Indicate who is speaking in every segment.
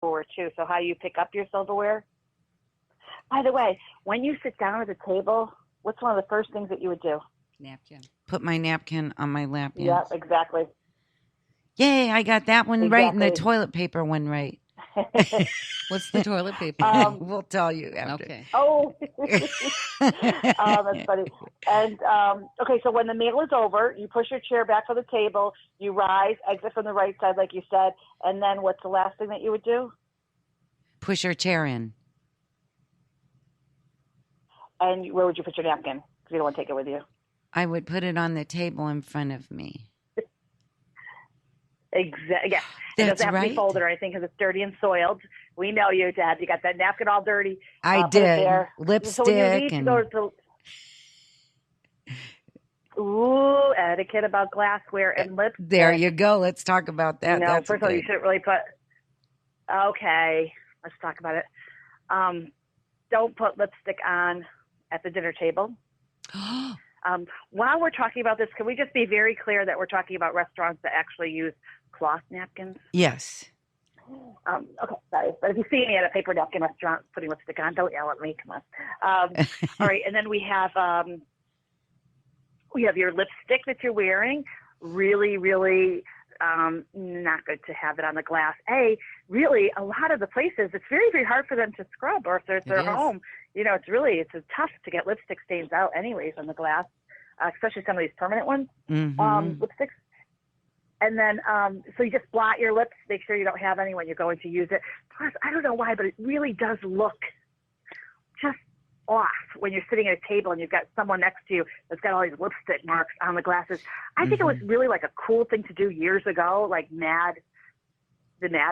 Speaker 1: silverware too. So how you pick up your silverware. By the way, when you sit down at the table, what's one of the first things that you would do?
Speaker 2: Napkin.
Speaker 3: Put my napkin on my lap. Yes.
Speaker 1: Yeah, exactly.
Speaker 3: Yay, I got that one right and the toilet paper one right.
Speaker 2: What's the toilet paper?
Speaker 3: We'll tell you after.
Speaker 2: Okay.
Speaker 1: Oh, that's funny. And okay, so when the meal is over, you push your chair back from the table, you rise, exit from the right side, like you said, and then what's the last thing that you would do?
Speaker 3: Push your chair in.
Speaker 1: And where would you put your napkin? Because you don't want to take it with you.
Speaker 3: I would put it on the table in front of me.
Speaker 1: Exactly. Yeah. It
Speaker 3: That's
Speaker 1: doesn't have to
Speaker 3: right.
Speaker 1: be folded or anything because it's dirty and soiled. We know you, Dad. You got that napkin all dirty.
Speaker 3: I
Speaker 1: put it
Speaker 3: did.
Speaker 1: there.
Speaker 3: Lipstick
Speaker 1: so when you leave
Speaker 3: and...
Speaker 1: to go to ooh, etiquette about glassware and lipstick.
Speaker 3: There you go. Let's talk about that.
Speaker 1: No,
Speaker 3: That's
Speaker 1: first of all, you shouldn't really put. Okay, let's talk about it. Don't put lipstick on at the dinner table. While we're talking about this, can we just be very clear that we're talking about restaurants that actually use cloth napkins?
Speaker 3: Yes.
Speaker 1: Okay, sorry. But if you see me at a paper napkin restaurant putting lipstick on, don't yell at me. Come on. All right, and then we have your lipstick that you're wearing. Really, really not good to have it on the glass. Really, a lot of the places, it's very, very hard for them to scrub, or if they're at their home, it's tough to get lipstick stains out anyways on the glass, especially some of these permanent ones, lipsticks. And then, so you just blot your lips, make sure you don't have any when you're going to use it. Plus, I don't know why, but it really does look just off when you're sitting at a table and you've got someone next to you that's got all these lipstick marks on the glasses. I think it was really like a cool thing to do years ago, like the Mad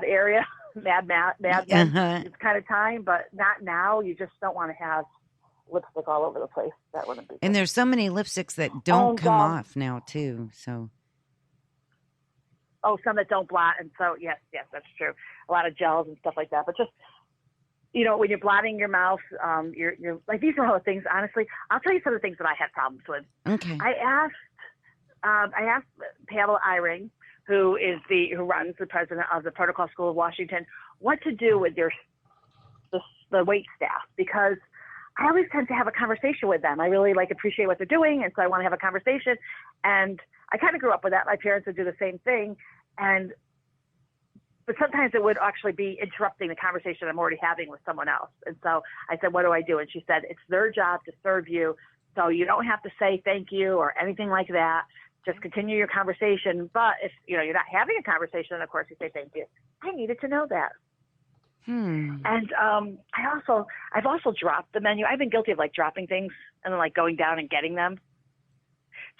Speaker 1: area, Mad Men, it's kind of time, but not now. You just don't want to have lipstick all over the place. That wouldn't be good.
Speaker 3: And there's so many lipsticks that don't come off now too, so.
Speaker 1: Oh, some that don't blot, and so yes, that's true. A lot of gels and stuff like that, but just when you're blotting your mouth, you're like, these are all the things. Honestly, I'll tell you some of the things that I had problems with.
Speaker 3: Okay.
Speaker 1: I asked Pavel Eyring, who runs the president of the Protocol School of Washington, what to do with the wait staff, because I always tend to have a conversation with them. I really appreciate what they're doing, and so I want to have a conversation. And I kind of grew up with that. My parents would do the same thing, but sometimes it would actually be interrupting the conversation I'm already having with someone else. And so I said, what do I do? And she said, it's their job to serve you, so you don't have to say thank you or anything like that. Just continue your conversation. But if you're not having a conversation, then of course you say thank you. I needed to know that. And I've also dropped the menu. I've been guilty of dropping things and then going down and getting them.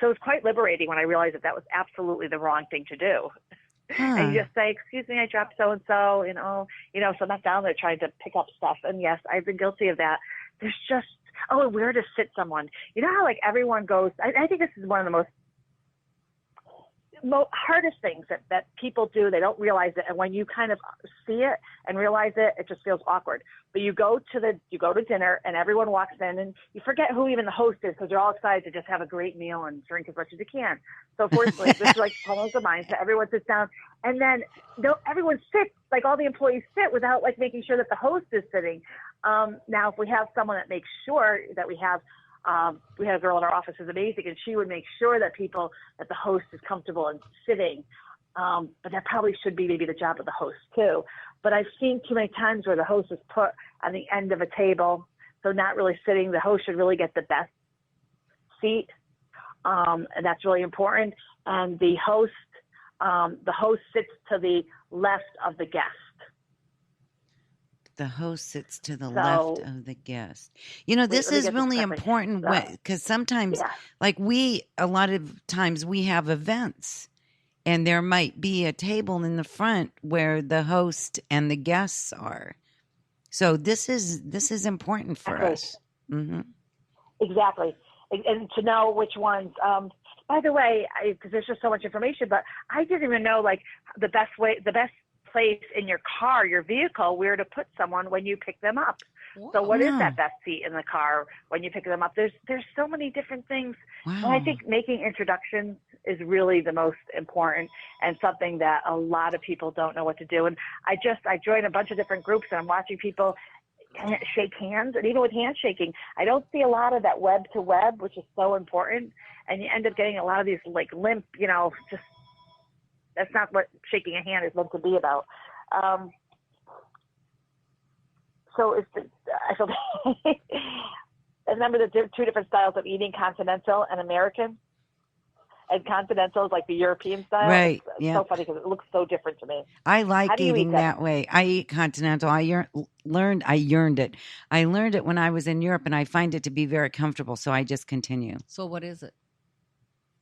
Speaker 1: So it was quite liberating when I realized that was absolutely the wrong thing to do. And you just say, excuse me, I dropped so-and-so, so I'm not down there trying to pick up stuff. And yes, I've been guilty of that. There's just, where to sit someone. You know how everyone goes, I think this is one of the most hardest things that people do. They don't realize it, and when you kind of see it and realize it, it just feels awkward. But you go to dinner and everyone walks in and you forget who even the host is, because they're all excited to just have a great meal and drink as much as you can. So fortunately, this is almost the mindset. Everyone sits down, and then everyone sits, all the employees sit without making sure that the host is sitting. Now, if we have someone that makes sure that we had a girl in our office who's amazing, and she would make sure that the host is comfortable and sitting. But that probably should be maybe the job of the host too. But I've seen too many times where the host is put on the end of a table, so not really sitting. The host should really get the best seat, and that's really important. And the host sits to the left of the guest. The
Speaker 3: host sits to the left of the guest. This is really important because sometimes, a lot of times we have events, and there might be a table in the front where the host and the guests are. So this is important for us. Mm-hmm.
Speaker 1: Exactly. And to know which ones. By the way, because there's just so much information, but I didn't even know the best place in your car, your vehicle, where to put someone when you pick them up. Wow. So what is that best seat in the car when you pick them up? There's so many different things. Wow. And I think making introductions is really the most important, and something that a lot of people don't know what to do. And I joined a bunch of different groups, and I'm watching people shake hands, and even with handshaking, I don't see a lot of that web to web, which is so important. And you end up getting a lot of these like limp, just that's not what shaking a hand is meant to be about. Remember that there are two different styles of eating, continental and American. And continental is like the European style.
Speaker 3: Right.
Speaker 1: It's so funny because it looks so different to me.
Speaker 3: I like eating that way. I eat continental. I learned it. I learned it when I was in Europe, and I find it to be very comfortable. So I just continue.
Speaker 2: So what is it?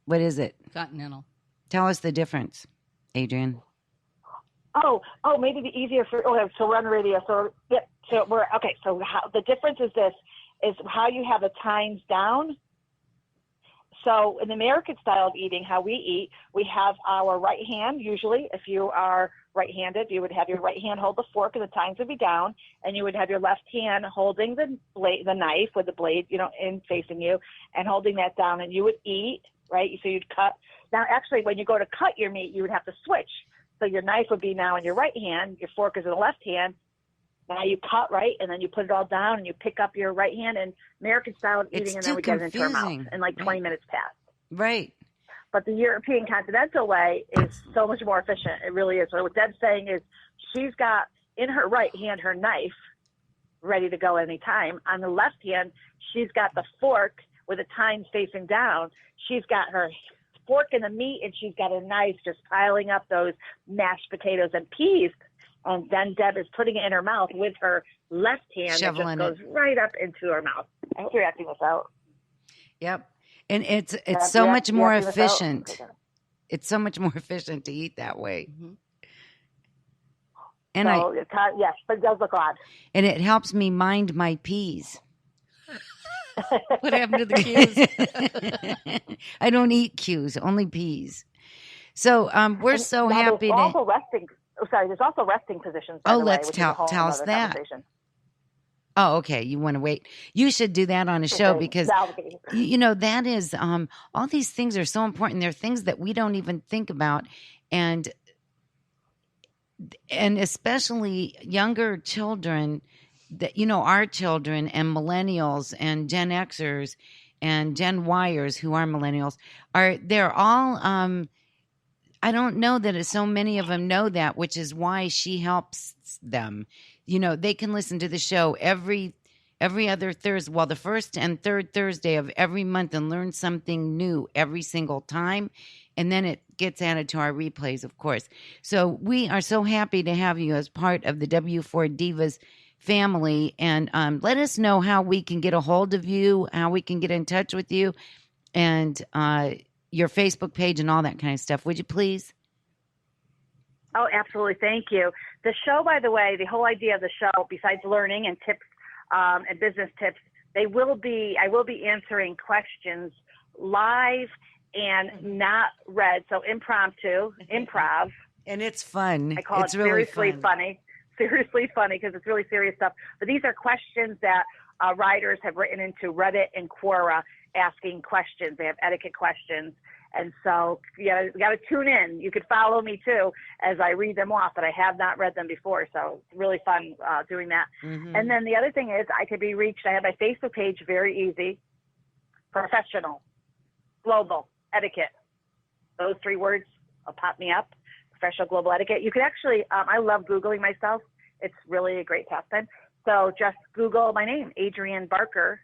Speaker 3: What is it?
Speaker 2: Continental.
Speaker 3: Tell us the difference, Adrienne.
Speaker 1: Oh, maybe the easier for. Okay, so we're on the radio. So yeah, so we're okay. So the difference is how you have the times down. So in the American style of eating, how we eat, we have our right hand. Usually, if you are right-handed, you would have your right hand hold the fork, and the tines would be down, and you would have your left hand holding the knife with the blade, in facing you, and holding that down, and you would eat, right? So you'd cut. Now, actually, when you go to cut your meat, you would have to switch. So your knife would be now in your right hand, your fork is in the left hand. Now you cut, right, and then you put it all down, and you pick up your right hand, and American style of eating, and then we get it into our mouth in like 20 minutes past.
Speaker 3: Right.
Speaker 1: But the European continental way is so much more efficient. It really is. So what Deb's saying is she's got in her right hand her knife ready to go anytime. On the left hand, she's got the fork with the tines facing down. She's got her fork in the meat, and she's got a knife just piling up those mashed potatoes and peas. And then Deb is putting it in her mouth with her left hand.
Speaker 3: Shoveling
Speaker 1: it just goes right up into her mouth. I hope you're acting this out.
Speaker 3: Yep. And it's so much more efficient. It's so much more efficient to eat that way. Mm-hmm. And
Speaker 1: yes, but it does look odd.
Speaker 3: And it helps me mind my peas.
Speaker 2: What happened to the cues?
Speaker 3: I don't eat cues, only peas. So we're so happy
Speaker 1: to. Also resting. There's also resting positions.
Speaker 3: Let's tell us that. Oh, okay. You want to wait? You should do that on a show because, that is, all these things are so important. They're things that we don't even think about. And especially younger children that, our children and millennials and Gen Xers and Gen Yers who are millennials they're all, I don't know that so many of them know that, which is why she helps them. They can listen to the show every other Thursday, the first and third Thursday of every month, and learn something new every single time. And then it gets added to our replays, of course. So we are so happy to have you as part of the W4 Divas family. And let us know how we can get a hold of you, how we can get in touch with you, and your Facebook page and all that kind of stuff. Would you please?
Speaker 1: Oh, absolutely. Thank you. The show, by the way, the whole idea of the show, besides learning and tips and business tips, I will be answering questions live and not read. So improv.
Speaker 3: And it's fun.
Speaker 1: I call
Speaker 3: it's
Speaker 1: it
Speaker 3: really
Speaker 1: seriously funny. Seriously funny because it's really serious stuff. But these are questions that writers have written into Reddit and Quora asking questions. They have etiquette questions. And so you got to tune in. You could follow me too as I read them off, but I have not read them before. So it's really fun doing that. Mm-hmm. And then the other thing is I could be reached. I have my Facebook page, very easy, professional, global, etiquette. Those 3 words will pop me up, professional, global, etiquette. You could actually, I love Googling myself. It's really a great pastime. So just Google my name, Adrienne Barker.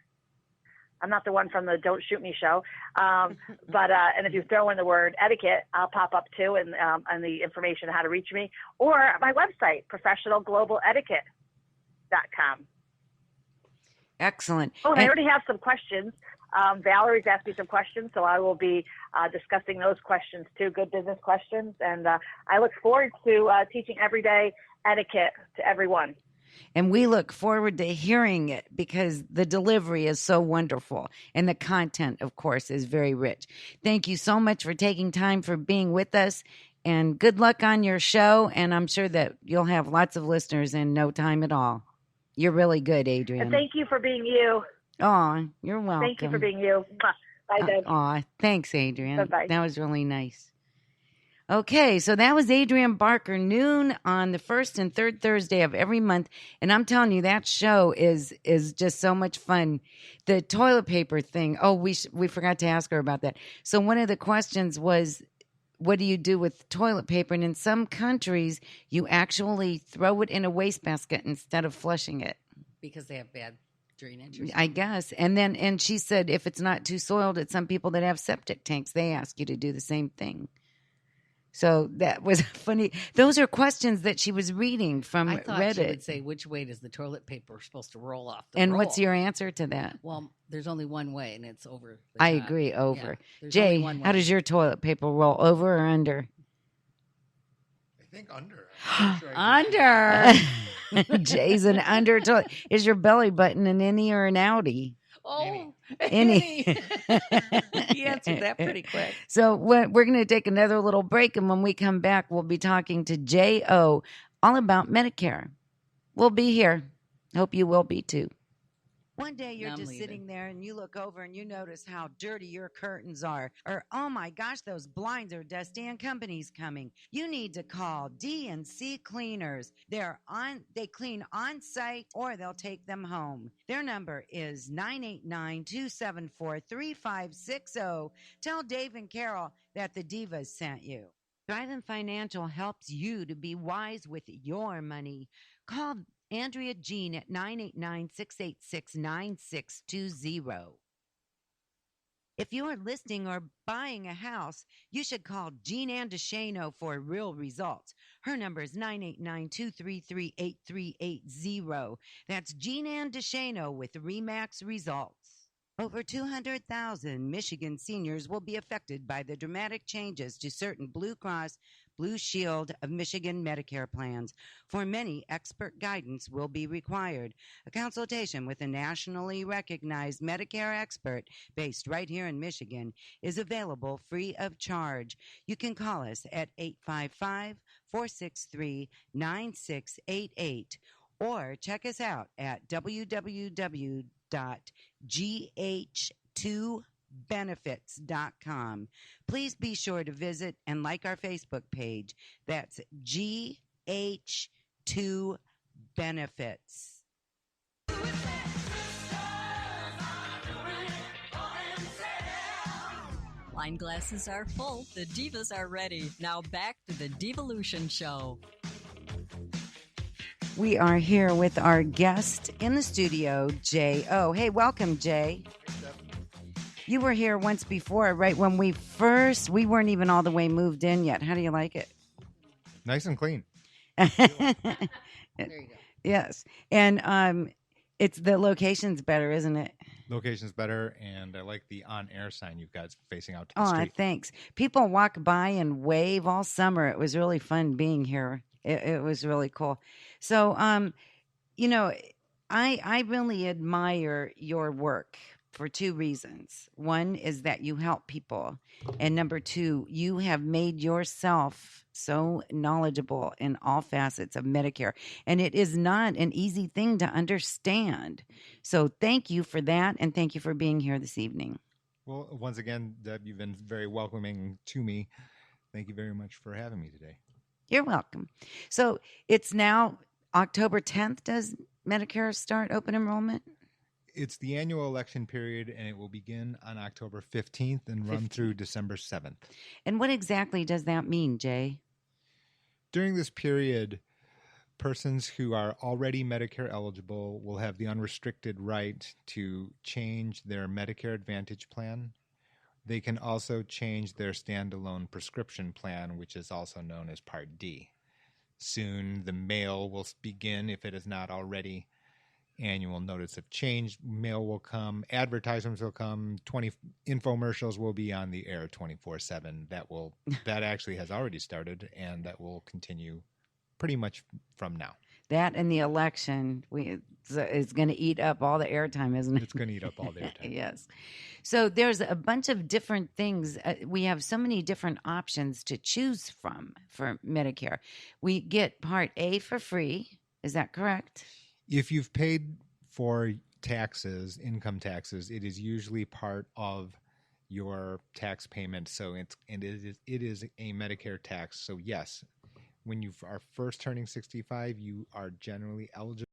Speaker 1: I'm not the one from the Don't Shoot Me show. But and if you throw in the word etiquette, I'll pop up too, and the information on how to reach me. Or my website, professionalglobaletiquette.com.
Speaker 3: Excellent.
Speaker 1: Oh, and I already have some questions. Valerie's asked me some questions, so I will be discussing those questions too, good business questions. And I look forward to teaching everyday etiquette to everyone.
Speaker 3: And we look forward to hearing it because the delivery is so wonderful. And the content, of course, is very rich. Thank you so much for taking time for being with us. And good luck on your show. And I'm sure that you'll have lots of listeners in no time at all. You're really good, Adrienne.
Speaker 1: And thank you for being you.
Speaker 3: Oh, you're welcome.
Speaker 1: Thank you for being you. Bye, Deb.
Speaker 3: Aw, thanks, Adrienne.
Speaker 1: Bye-bye.
Speaker 3: That was really nice. Okay, so that was Adrienne Barker, noon on the first and third Thursday of every month. And I'm telling you, that show is just so much fun. The toilet paper thing. Oh, we forgot to ask her about that. So one of the questions was, what do you do with toilet paper? And in some countries, you actually throw it in a wastebasket instead of flushing it.
Speaker 2: Because they have bad drainage or
Speaker 3: I guess. And she said if it's not too soiled, it's some people that have septic tanks, they ask you to do the same thing. So that was funny. Those are questions that she was reading from Reddit.
Speaker 2: I thought she would say, which way does the toilet paper supposed to roll off the roll?
Speaker 3: What's your answer to that?
Speaker 2: Well, there's only one way, and it's over the
Speaker 3: I
Speaker 2: top.
Speaker 3: agree, over.
Speaker 2: Yeah,
Speaker 3: Jay, how does your toilet paper roll, over or under?
Speaker 4: I think under.
Speaker 2: Under.
Speaker 3: Jay's an under toilet. Is your belly button an innie or an outie?
Speaker 2: Oh,
Speaker 3: Any.
Speaker 2: He answered that pretty quick.
Speaker 3: So we're going to take another little break, and when we come back, we'll be talking to Jae Oh all about Medicare. We'll be here. Hope you will be too. One day you're just sitting there and you look over and you notice how dirty your curtains are. Or, oh my gosh, those blinds are dusty and company's coming. You need to call D&C Cleaners. They clean on site or they'll take them home. Their number is 989-274-3560. Tell Dave and Carol that the Divas sent you. Thrivent Financial helps you to be wise with your money. Call Andrea Jean at 989-686-9620. If you are listing or buying a house, you should call Jean Ann DeShano for real results. Her number is 989-233-8380. That's Jean Ann DeShano with RE/MAX Results. Over 200,000 Michigan seniors will be affected by the dramatic changes to certain Blue Cross Blue Shield of Michigan Medicare plans. For many, expert guidance will be required. A consultation with a nationally recognized Medicare expert based right here in Michigan is available free of charge. You can call us at 855-463-9688 or check us out at www.GH2Benefits.com. Please be sure to visit and like our Facebook page. That's GH2 Benefits.
Speaker 5: Wine glasses are full. The divas are ready. Now back to the Divalution show.
Speaker 3: We are here with our guest in the studio, Jae Oh. Hey, welcome, Jay. You were here once before, right? When we weren't even all the way moved in yet. How do you like it?
Speaker 4: Nice and clean.
Speaker 2: There you go.
Speaker 3: Yes. And it's the location's better, isn't it?
Speaker 4: Location's better, and I like the on-air sign you've got facing out to the street.
Speaker 3: Oh, thanks. People walk by and wave all summer. It was really fun being here. It was really cool. So, I really admire your work for two reasons. One is that you help people. And number two, you have made yourself so knowledgeable in all facets of Medicare. And it is not an easy thing to understand. So thank you for that. And thank you for being here this evening.
Speaker 4: Well, once again, Deb, you've been very welcoming to me. Thank you very much for having me today.
Speaker 3: You're welcome. So it's now October 10th. Does Medicare start open enrollment?
Speaker 4: It's the annual election period, and it will begin on October 15th and run through December 7th.
Speaker 3: And what exactly does that mean, Jay?
Speaker 4: During this period, persons who are already Medicare eligible will have the unrestricted right to change their Medicare Advantage plan. They can also change their standalone prescription plan, which is also known as Part D. Soon, the mail will begin, if it is not already. Annual notice of change mail will come. Advertisements will come. 20 infomercials will be on the air 24/7. That actually has already started, and that will continue pretty much from now.
Speaker 3: That and the election is going to eat up all the airtime, isn't it?
Speaker 4: It's going to eat up all the airtime.
Speaker 3: Yes. So there's a bunch of different things. We have so many different options to choose from for Medicare. We get Part A for free. Is that correct?
Speaker 4: If you've paid for taxes, income taxes, it is usually part of your tax payment. So it is a Medicare tax. So yes, when you are first turning 65, you are generally eligible